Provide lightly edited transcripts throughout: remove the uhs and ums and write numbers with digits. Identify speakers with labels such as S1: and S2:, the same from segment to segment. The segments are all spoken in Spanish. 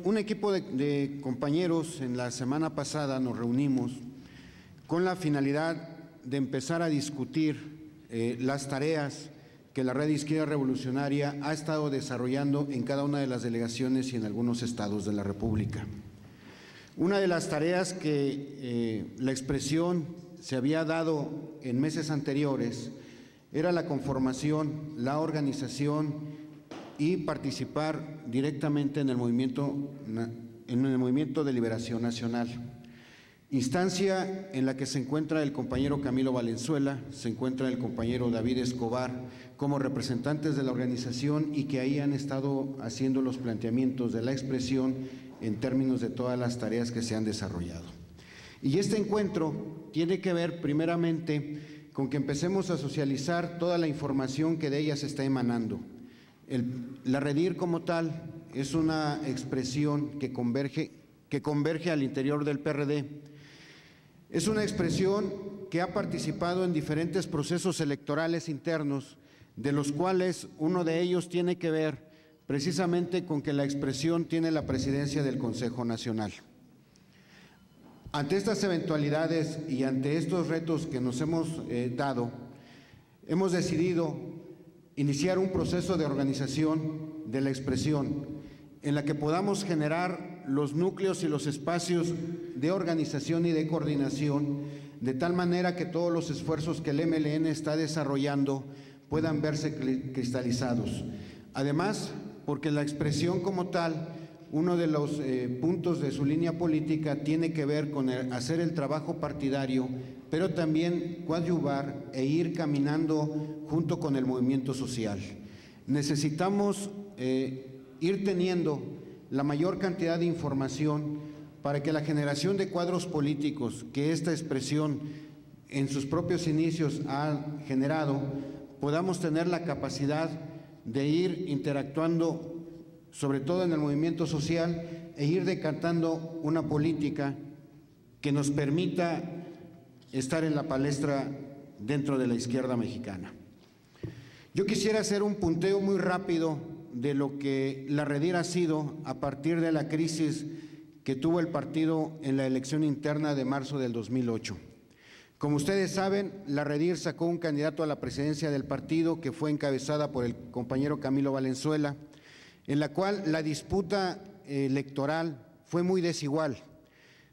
S1: Un equipo de compañeros en la semana pasada nos reunimos con la finalidad de empezar a discutir las tareas que la Red Izquierda Revolucionaria ha estado desarrollando en cada una de las delegaciones y en algunos estados de la República. Una de las tareas que la expresión se había dado en meses anteriores era la conformación, la organización y participar directamente en el movimiento de liberación nacional. Instancia en la que se encuentra el compañero Camilo Valenzuela, se encuentra el compañero David Escobar como representantes de la organización y que ahí han estado haciendo los planteamientos de la expresión en términos de todas las tareas que se han desarrollado. Y este encuentro tiene que ver primeramente con que empecemos a socializar toda la información que de ella se está emanando. La REDIR como tal es una expresión que converge al interior del PRD. Es una expresión que ha participado en diferentes procesos electorales internos, de los cuales uno de ellos tiene que ver precisamente con que la expresión tiene la presidencia del Consejo Nacional. Ante estas eventualidades y ante estos retos que nos hemos dado, hemos decidido iniciar un proceso de organización de la expresión en la que podamos generar los núcleos y los espacios de organización y de coordinación, de tal manera que todos los esfuerzos que el MLN está desarrollando puedan verse cristalizados. Además, porque la expresión como tal, uno de los puntos de su línea política tiene que ver con hacer el trabajo partidario, pero también coadyuvar e ir caminando junto con el movimiento social. Necesitamos ir teniendo la mayor cantidad de información para que la generación de cuadros políticos que esta expresión en sus propios inicios ha generado, podamos tener la capacidad de ir interactuando sobre todo en el movimiento social e ir decantando una política que nos permita estar en la palestra dentro de la izquierda mexicana. Yo quisiera hacer un punteo muy rápido de lo que la REDIR ha sido a partir de la crisis que tuvo el partido en la elección interna de marzo del 2008. Como ustedes saben, la REDIR sacó un candidato a la presidencia del partido que fue encabezada por el compañero Camilo Valenzuela, en la cual la disputa electoral fue muy desigual.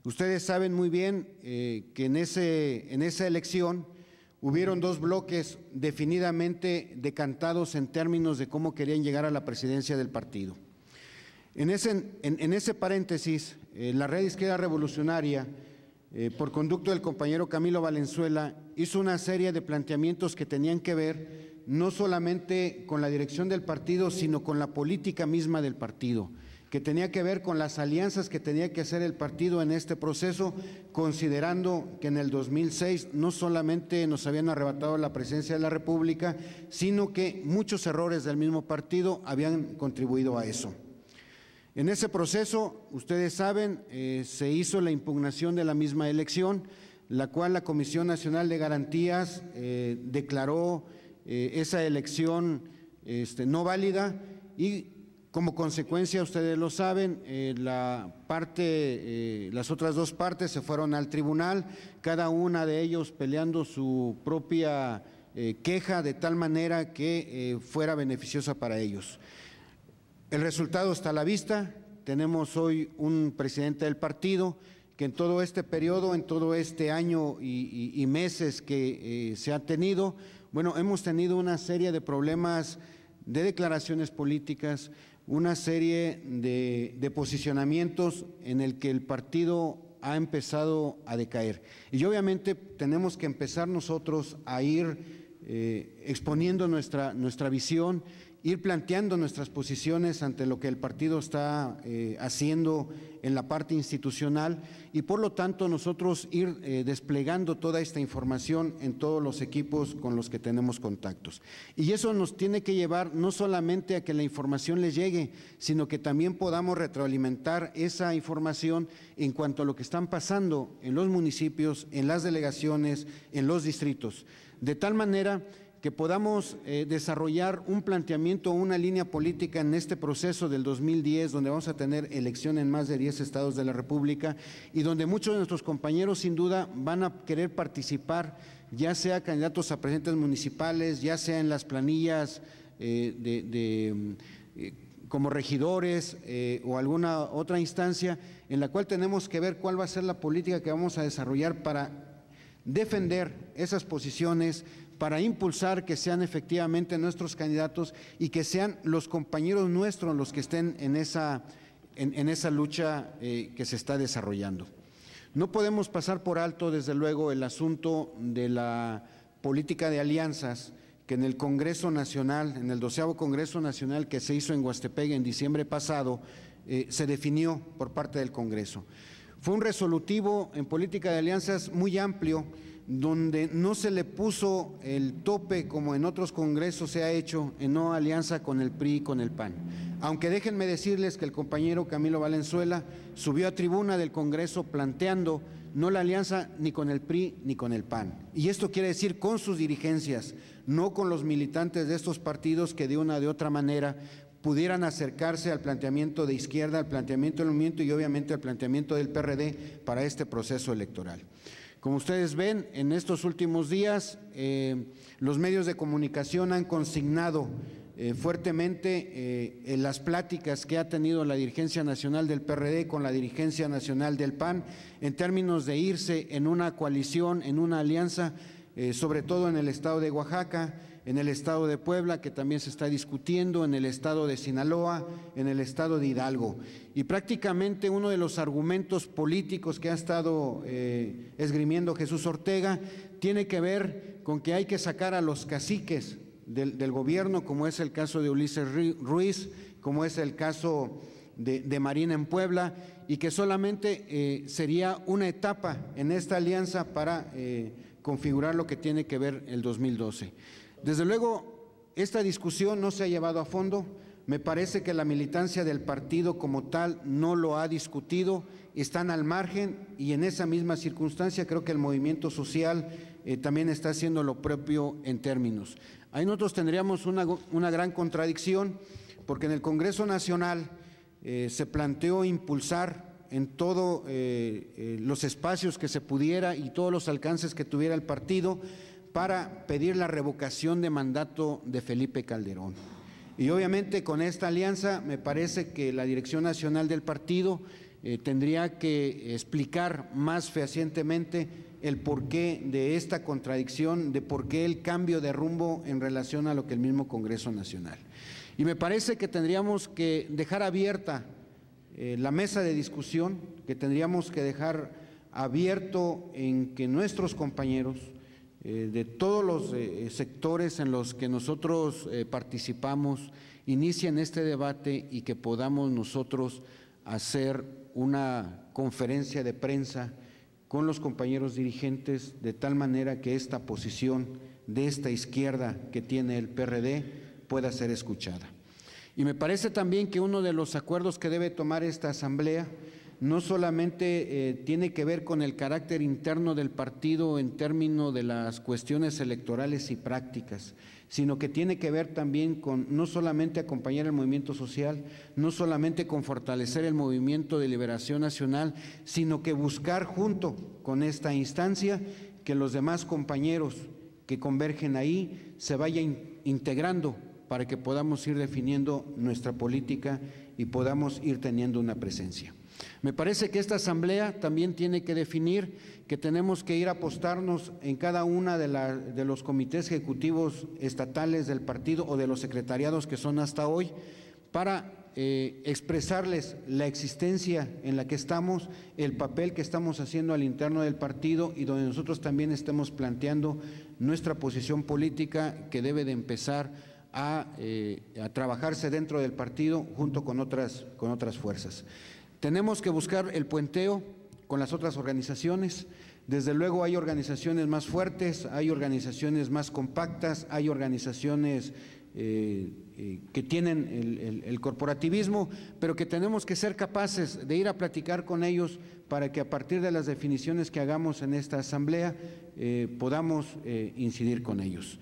S1: Ustedes saben muy bien que en esa elección hubieron dos bloques definidamente decantados en términos de cómo querían llegar a la presidencia del partido. En ese paréntesis, la Red Izquierda Revolucionaria, por conducto del compañero Camilo Valenzuela, hizo una serie de planteamientos que tenían que ver no solamente con la dirección del partido, sino con la política misma del partido, que tenía que ver con las alianzas que tenía que hacer el partido en este proceso, considerando que en el 2006 no solamente nos habían arrebatado la presidencia de la República, sino que muchos errores del mismo partido habían contribuido a eso. En ese proceso, ustedes saben, se hizo la impugnación de la misma elección, la cual la Comisión Nacional de Garantías declaró esa elección no válida y como consecuencia, ustedes lo saben, las otras dos partes se fueron al tribunal, cada una de ellos peleando su propia queja de tal manera que fuera beneficiosa para ellos. El resultado está a la vista. Tenemos hoy un presidente del partido que en todo este periodo, en todo este año y meses que se ha tenido, bueno, hemos tenido una serie de problemas de declaraciones políticas, una serie de posicionamientos en el que el partido ha empezado a decaer. Y obviamente tenemos que empezar nosotros a ir exponiendo nuestra visión, ir planteando nuestras posiciones ante lo que el partido está haciendo en la parte institucional y por lo tanto nosotros ir desplegando toda esta información en todos los equipos con los que tenemos contactos. Y eso nos tiene que llevar no solamente a que la información les llegue, sino que también podamos retroalimentar esa información en cuanto a lo que están pasando en los municipios, en las delegaciones, en los distritos, de tal manera que podamos desarrollar un planteamiento, una línea política en este proceso del 2010, donde vamos a tener elección en más de 10 estados de la República y donde muchos de nuestros compañeros sin duda van a querer participar, ya sea candidatos a presidentes municipales, ya sea en las planillas como regidores o alguna otra instancia en la cual tenemos que ver cuál va a ser la política que vamos a desarrollar para defender esas posiciones, para impulsar que sean efectivamente nuestros candidatos y que sean los compañeros nuestros los que estén en esa lucha que se está desarrollando. No podemos pasar por alto, desde luego, el asunto de la política de alianzas que en el Congreso Nacional, en el 12º Congreso Nacional que se hizo en Huastepec en diciembre pasado, se definió por parte del Congreso. Fue un resolutivo en política de alianzas muy amplio, donde no se le puso el tope como en otros congresos se ha hecho en no alianza con el PRI y con el PAN. Aunque déjenme decirles que el compañero Camilo Valenzuela subió a tribuna del Congreso planteando no la alianza ni con el PRI ni con el PAN. Y esto quiere decir con sus dirigencias, no con los militantes de estos partidos que de una o de otra manera pudieran acercarse al planteamiento de izquierda, al planteamiento del movimiento y obviamente al planteamiento del PRD para este proceso electoral. Como ustedes ven, en estos últimos días los medios de comunicación han consignado fuertemente en las pláticas que ha tenido la dirigencia nacional del PRD con la dirigencia nacional del PAN en términos de irse en una coalición, en una alianza, sobre todo en el estado de Oaxaca, en el estado de Puebla, que también se está discutiendo, en el estado de Sinaloa, en el estado de Hidalgo. Y prácticamente uno de los argumentos políticos que ha estado esgrimiendo Jesús Ortega tiene que ver con que hay que sacar a los caciques del gobierno, como es el caso de Ulises Ruiz, como es el caso de Marina en Puebla, y que solamente sería una etapa en esta alianza para configurar lo que tiene que ver el 2012. Desde luego, esta discusión no se ha llevado a fondo. Me parece que la militancia del partido como tal no lo ha discutido, están al margen y en esa misma circunstancia creo que el movimiento social también está haciendo lo propio en términos. Ahí nosotros tendríamos una gran contradicción porque en el Congreso Nacional se planteó impulsar en todos los espacios que se pudiera y todos los alcances que tuviera el partido para pedir la revocación de mandato de Felipe Calderón. Y obviamente con esta alianza me parece que la dirección nacional del partido tendría que explicar más fehacientemente el porqué de esta contradicción, de por qué el cambio de rumbo en relación a lo que el mismo Congreso Nacional. Y me parece que tendríamos que dejar abierta la mesa de discusión, que tendríamos que dejar abierto en que nuestros compañeros de todos los sectores en los que nosotros participamos inicien este debate y que podamos nosotros hacer una conferencia de prensa con los compañeros dirigentes de tal manera que esta posición de esta izquierda que tiene el PRD pueda ser escuchada. Y me parece también que uno de los acuerdos que debe tomar esta asamblea no solamente tiene que ver con el carácter interno del partido en términos de las cuestiones electorales y prácticas, sino que tiene que ver también con no solamente acompañar el movimiento social, no solamente con fortalecer el movimiento de liberación nacional, sino que buscar junto con esta instancia que los demás compañeros que convergen ahí se vayan integrando para que podamos ir definiendo nuestra política y podamos ir teniendo una presencia. Me parece que esta asamblea también tiene que definir que tenemos que ir a apostarnos en cada una de los comités ejecutivos estatales del partido o de los secretariados que son hasta hoy para expresarles la existencia en la que estamos, el papel que estamos haciendo al interno del partido y donde nosotros también estemos planteando nuestra posición política que debe de empezar a trabajarse dentro del partido junto con otras fuerzas. Tenemos que buscar el puenteo con las otras organizaciones. Desde luego hay organizaciones más fuertes, hay organizaciones más compactas, hay organizaciones que tienen el corporativismo, pero que tenemos que ser capaces de ir a platicar con ellos para que a partir de las definiciones que hagamos en esta asamblea podamos incidir con ellos.